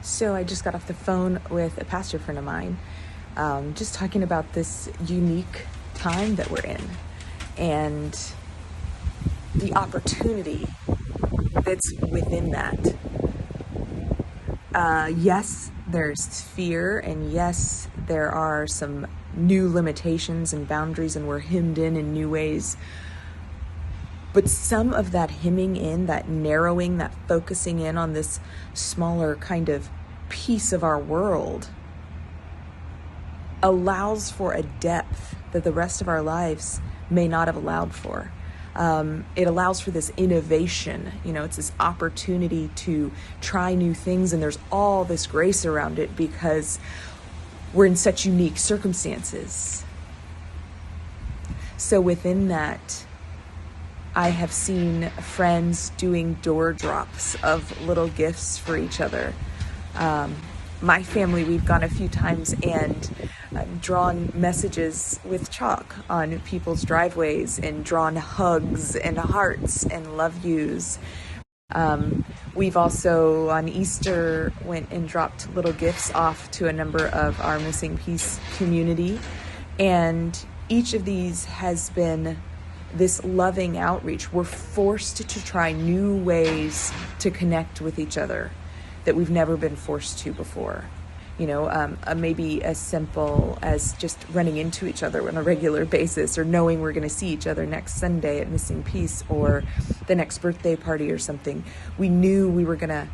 So I just got off the phone with a pastor friend of mine, just talking about this unique time that we're in and the opportunity that's within that. Yes, there's fear, and yes, there are some new limitations and boundaries, and we're hemmed in new ways. But some of that hemming in, that narrowing, that focusing in on this smaller kind of piece of our world allows for a depth that the rest of our lives may not have allowed for. It allows for this innovation. It's this opportunity to try new things, and there's all this grace around it because we're in such unique circumstances. So within that, I have seen friends doing door drops of little gifts for each other. My family, we've gone a few times and drawn messages with chalk on people's driveways and drawn hugs and hearts and love yous. We've also on Easter went and dropped little gifts off to a number of our Missing Piece community. And each of these has been this loving outreach. We're forced to try new ways to connect with each other that we've never been forced to before. Maybe as simple as just running into each other on a regular basis, or knowing we're going to see each other next Sunday at Missing Piece or the next birthday party or something. We knew we were going to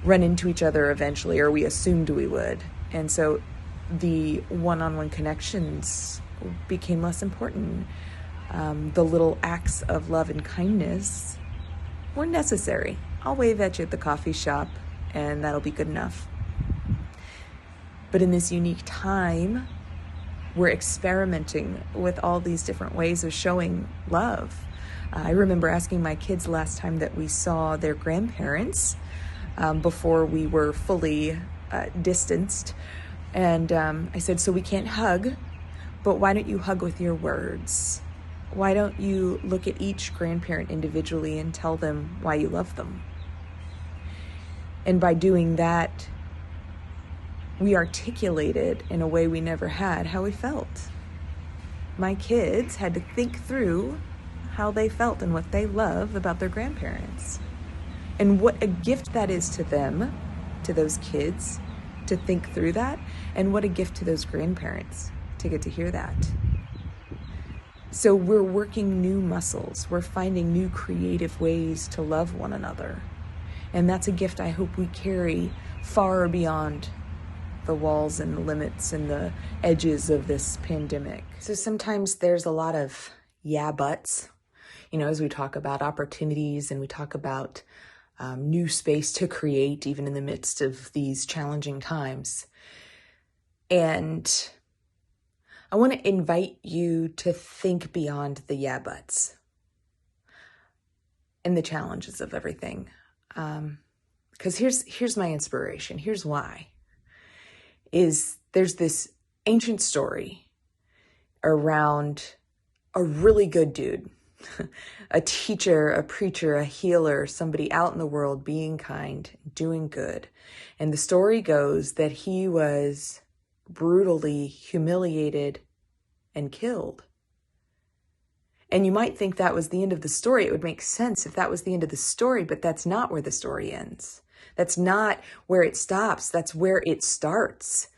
run into each other eventually, or we assumed we would. And so the one-on-one connections became less important. The little acts of love and kindness were necessary. I'll wave at you at the coffee shop, and that'll be good enough. But in this unique time, we're experimenting with all these different ways of showing love. I remember asking my kids last time that we saw their grandparents before we were fully distanced. And I said, so we can't hug, but why don't you hug with your words? Why don't you look at each grandparent individually and tell them why you love them? And by doing that, we articulated in a way we never had how we felt. My kids had to think through how they felt and what they love about their grandparents. And what a gift that is to them, to those kids, to think through that, and what a gift to those grandparents to get to hear that. So we're working new muscles. We're finding new creative ways to love one another. And that's a gift I hope we carry far beyond the walls and the limits and the edges of this pandemic. So sometimes there's a lot of yeah buts, as we talk about opportunities and we talk about new space to create even in the midst of these challenging times. And I want to invite you to think beyond the yeah buts and the challenges of everything. Because here's my inspiration. Here's why. There's this ancient story around a really good dude, a teacher, a preacher, a healer, somebody out in the world being kind, doing good. And the story goes that he was brutally humiliated and killed. And you might think that was the end of the story. It would make sense if that was the end of the story, but that's not where the story ends. That's not where it stops. That's where it starts.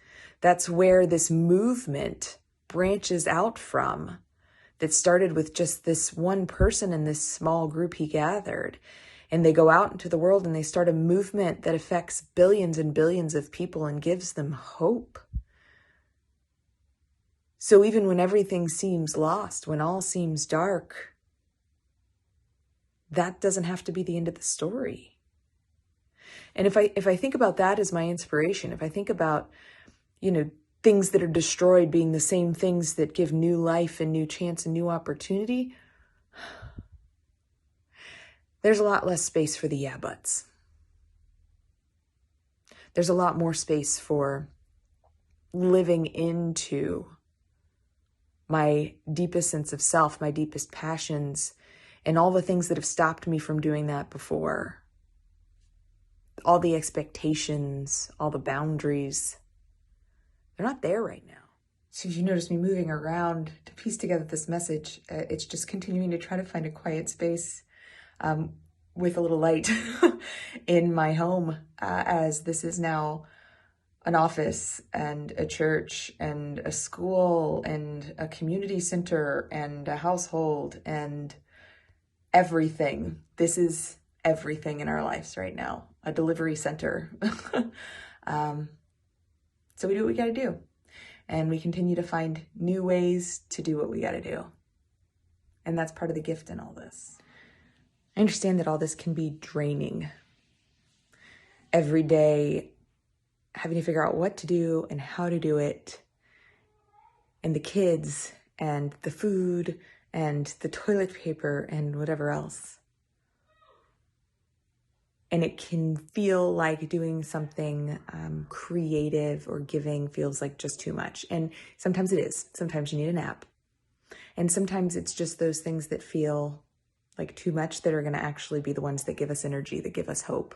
That's where this movement branches out from, that started with just this one person in this small group he gathered. And they go out into the world and they start a movement that affects billions and billions of people and gives them hope. So even when everything seems lost, when all seems dark, that doesn't have to be the end of the story. And if I think about that as my inspiration, if I think about, things that are destroyed being the same things that give new life and new chance and new opportunity, there's a lot less space for the yeah buts. There's a lot more space for living into my deepest sense of self, my deepest passions, and all the things that have stopped me from doing that before. all the expectations, all the boundaries, they're not there right now. So as you notice me moving around to piece together this message, it's just continuing to try to find a quiet space with a little light in my home, as this is now an office and a church and a school and a community center and a household and everything. This is everything in our lives right now, a delivery center. So we do what we got to do. And we continue to find new ways to do what we got to do. And that's part of the gift in all this. I understand that all this can be draining. Every day, having to figure out what to do and how to do it. And the kids and the food and the toilet paper and whatever else. And it can feel like doing something creative or giving feels like just too much. And sometimes it is. Sometimes you need a nap. And sometimes it's just those things that feel like too much that are going to actually be the ones that give us energy, that give us hope.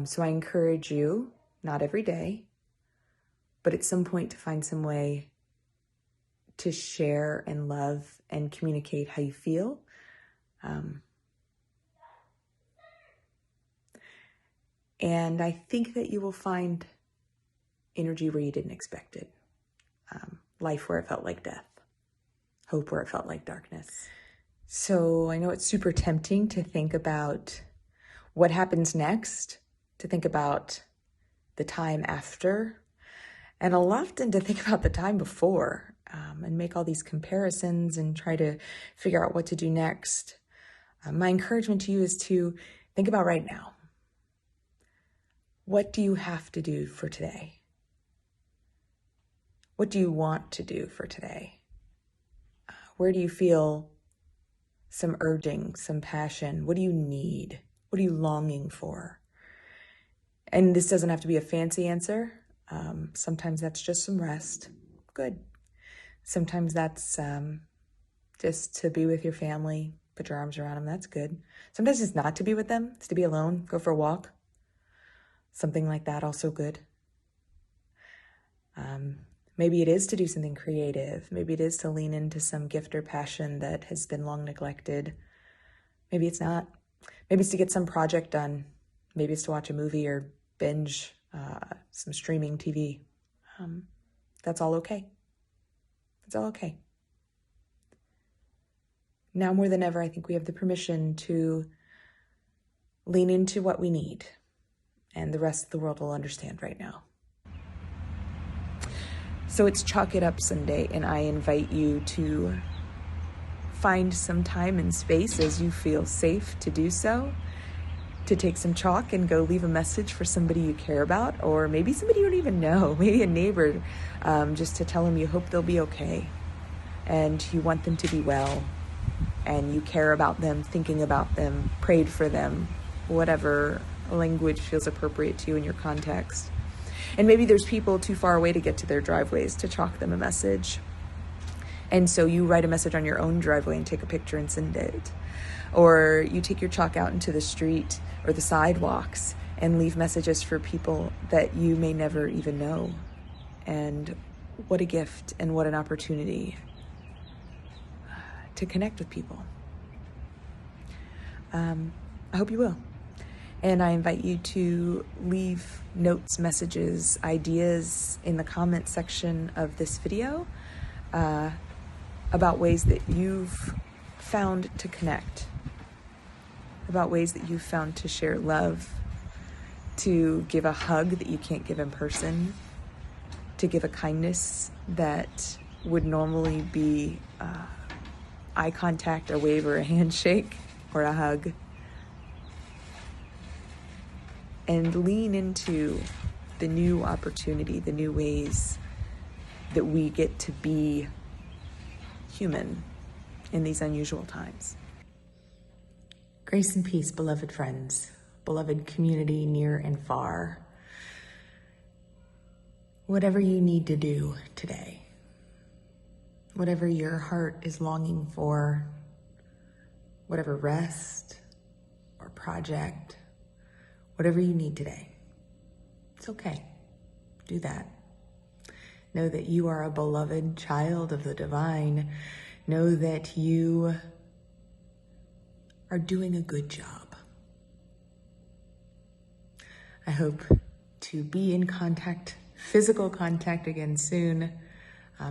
So I encourage you, not every day, but at some point to find some way to share and love and communicate how you feel. And I think that you will find energy where you didn't expect it. Life where it felt like death. Hope where it felt like darkness. So I know it's super tempting to think about what happens next, to think about the time after, and often to think about the time before, and make all these comparisons and try to figure out what to do next. My encouragement to you is to think about right now. What do you have to do for today? What do you want to do for today? Where do you feel some urging, some passion? What do you need? What are you longing for? And this doesn't have to be a fancy answer. Sometimes that's just some rest. Good. Sometimes that's just to be with your family, put your arms around them. That's good. Sometimes it's not to be with them. It's to be alone, go for a walk. Something like that, also good. Maybe it is to do something creative. Maybe it is to lean into some gift or passion that has been long neglected. Maybe it's not. Maybe it's to get some project done. Maybe it's to watch a movie or binge some streaming TV. That's all okay. It's all okay. Now more than ever, I think we have the permission to lean into what we need. And the rest of the world will understand right now. So it's Chalk It Up Sunday, and I invite you to find some time and space as you feel safe to do so, to take some chalk and go leave a message for somebody you care about, or maybe somebody you don't even know, maybe a neighbor, just to tell them you hope they'll be okay, and you want them to be well, and you care about them, thinking about them, prayed for them, whatever language feels appropriate to you in your context. And maybe there's people too far away to get to their driveways to chalk them a message. And so you write a message on your own driveway and take a picture and send it. Or you take your chalk out into the street or the sidewalks and leave messages for people that you may never even know. And what a gift and what an opportunity to connect with people. I hope you will. And I invite you to leave notes, messages, ideas in the comment section of this video about ways that you've found to connect, about ways that you've found to share love, to give a hug that you can't give in person, to give a kindness that would normally be eye contact, a wave, or a handshake, or a hug. And lean into the new opportunity, the new ways that we get to be human in these unusual times. Grace and peace, beloved friends, beloved community near and far. Whatever you need to do today, whatever your heart is longing for, whatever rest or project, whatever you need today. It's okay. Do that. Know that you are a beloved child of the divine. Know that you are doing a good job. I hope to be in contact, physical contact again soon.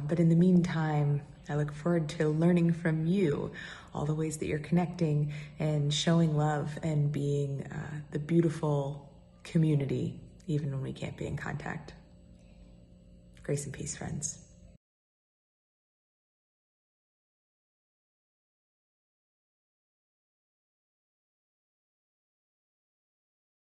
But in the meantime, I look forward to learning from you all the ways that you're connecting and showing love and being the beautiful community, even when we can't be in contact. Grace and peace, friends.